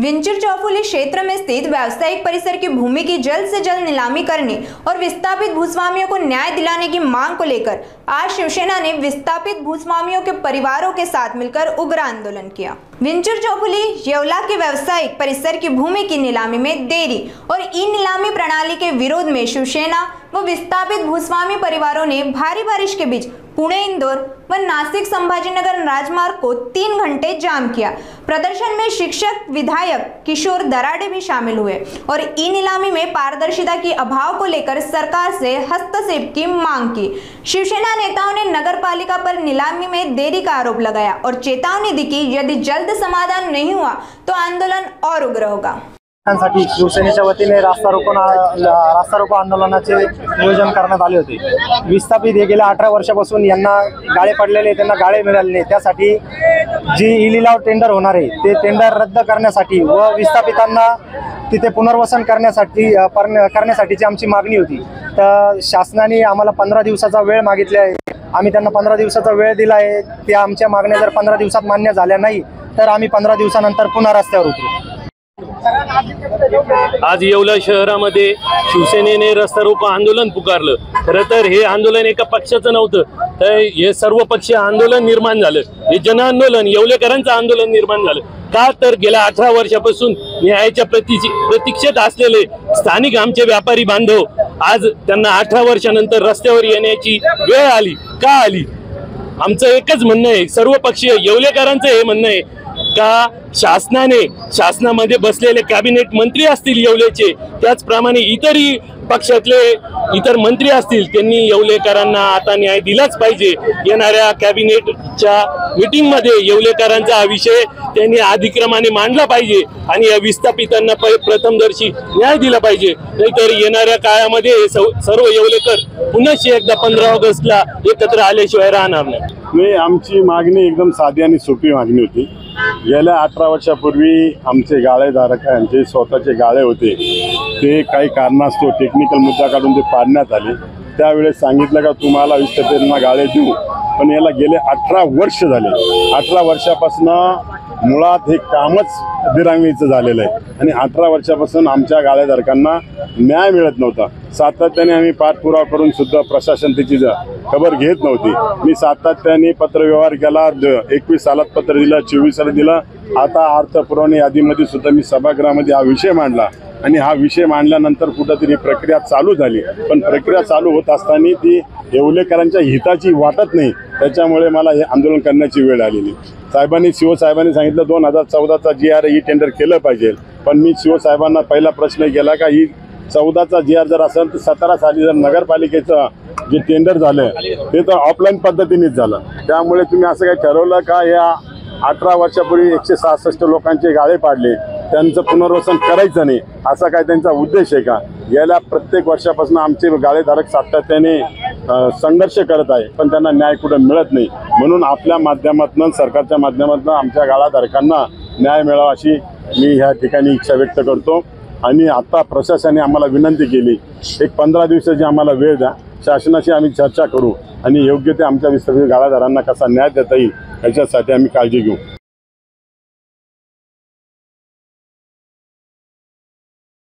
विंचूर चौफुली क्षेत्र में स्थित व्यावसायिक परिसर की भूमि की जल्द से जल्द नीलामी करने और विस्थापित भूस्वामियों को न्याय दिलाने की मांग को लेकर आज शिवसेना ने विस्थापित भूस्वामियों के परिवारों के साथ मिलकर उग्र आंदोलन किया। विंचूर चौफुली येवला के व्यावसायिक परिसर की भूमि की नीलामी में देरी और ई नीलामी प्रणाली के विरोध में शिवसेना व विस्थापित भूस्वामी परिवारों ने भारी बारिश के बीच पुणे, इंदौर व नासिक संभाजीनगर राजमार्ग को 3 घंटे जाम किया। प्रदर्शन में शिक्षक विधायक किशोर दराड़े भी शामिल हुए और ई नीलामी में पारदर्शिता की अभाव को लेकर सरकार से हस्तक्षेप की मांग की। शिवसेना नेताओं ने नगर पालिका पर नीलामी में देरी का आरोप लगाया और चेतावनी दी कि यदि जल्द समाधान नहीं हुआ तो आंदोलन और उग्र होगा। साठी शिवसेनेच्या वतीने रास्ता रोको आंदोलनाचे नियोजन करण्यात आले होते। विस्थापित हे गेल्या 18 वर्षापासून यांना गाळे पडलेले, त्यांना गाळे मिळाले नाही, त्यासाठी जी ई लिलाव टेंडर होणार आहे ते टेंडर रद्द करण्यासाठी व विस्थापितांना तिथे पुनर्वसन करण्यासाठीची आमची मागणी होती। तर शासनाने आम्हाला 15 दिवसाचा वेळ मागितला आहे। आम्ही त्यांना 15 दिवसाचा वेळ दिला आहे। त्या आमच्या मागण्या जर 15 दिवसात मान्य झाल्या नाही तर आम्ही 15 दिवसानंतर पुन्हा रस्त्यावर उतरू। आज येवला शहरामध्ये शिवसेनेने रस्ता रोको आंदोलन पुकारलं। खरं तर हे आंदोलन एका पक्षाचं नव्हतं, तर हे सर्वपक्षीय आंदोलन निर्माण झालं। हे जन आंदोलन येवलेकरांचं आंदोलन निर्माण झालं। का तर गेल्या 18 वर्षापासून न्यायाच्या प्रतीक्षेत असलेले स्थानिक आमचे व्यापारी बांधव आज त्यांना 18 वर्षानंतर रस्त्यावर येण्याची वेळ आली। का आली? आमचं एकच म्हणणं आहे, सर्वपक्षीय येवलेकरांचं हे म्हणणं आहे का शासनामध्ये बसलेले कॅबिनेट मंत्री असतील येवलेचे, त्याचप्रमाणे इतरही पक्षातले इतर मंत्री असतील, त्यांनी येवलेकरांना आता न्याय दिलाच पाहिजे। येणाऱ्या कॅबिनेटच्या मीटिंगमध्ये येवलेकरांचा हा विषय त्यांनी अधिक्रमाने मांडला पाहिजे आणि या विस्थापितांना प्रथमदर्शी न्याय दिला पाहिजे। नाहीतर येणाऱ्या काळामध्ये सर्व येवलेकर पुन्हा एकदा 15 ऑगस्टला एकत्र आल्याशिवाय राहणार नाही। आमची मागणी एकदम साधी आणि सोपी मागणी होती। गेल्या 18 वर्षापूर्वी आमचे गाळेधारक यांचे स्वतःचे गाळे होते, ते काही कारणास्तव टेक्निकल मुद्दा काढून ते पाडण्यात आले। त्यावेळेस सांगितलं का तुम्हाला विस्थापितांना गाळे देऊ, पण याला गेले 18 वर्ष झाले। 18 वर्षापासून मुळात हे कामच दिरांगणीचं झालेलं आहे आणि 18 वर्षापासून आमच्या गाळेधारकांना न्याय मिळत नव्हता। सातत्याने आम्ही पाठपुरावा करून सुद्धा प्रशासन त्याची खबर घेत नव्हती। मी सातत्याने पत्रव्यवहार केला, 21 सालात पत्र दिलं, 24 सालात दिलं। आता अर्थपुरवणी यादीमध्ये सुद्धा मी सभागृहामध्ये हा विषय मांडला आणि हा विषय मांडल्यानंतर कुठंतरी प्रक्रिया चालू झाली, पण प्रक्रिया चालू होत असताना ती येवलेकरांच्या हिताची वाटत नाही। त्याच्यामुळे मला हे आंदोलन करण्याची वेळ आलेली। शिवसाहेबांनी सांगितलं 2014चा GR ही टेंडर केलं पाहिजे, पण मी शिवसाहेबांना पहिला प्रश्न केला का ही 14चा GR जर असेल तर 17 साली जर नगरपालिकेचं जे टेंडर झालं ते तर ऑफलाईन पद्धतीनेच झालं। त्यामुळे तुम्ही असं काही ठरवलं का या 18 वर्षापूर्वी 166 लोकांचे गाळे पाडले, त्यांचं पुनर्वसन करायचं नाही, असा काय त्यांचा उद्देश आहे का? गेल्या प्रत्येक वर्षापासून आमचे गाळेधारक सातत्याने संघर्ष करत आहे, पण त्यांना न्याय कुठं मिळत नाही। म्हणून आपल्या माध्यमातून, सरकारच्या माध्यमातून आमच्या गाळेधारकांना न्याय मिळावा अशी मी ह्या ठिकाणी इच्छा व्यक्त करतो। आणि आता प्रशासनाने आम्हाला विनंती केली, एक 15 दिवसाची आम्हाला वेळ द्या, शासनाशी आम्ही चर्चा करू आणि योग्य ते आमच्या विस्थापित गाळेधारांना कसा न्याय देता येईल याच्यासाठी आम्ही काळजी घेऊ।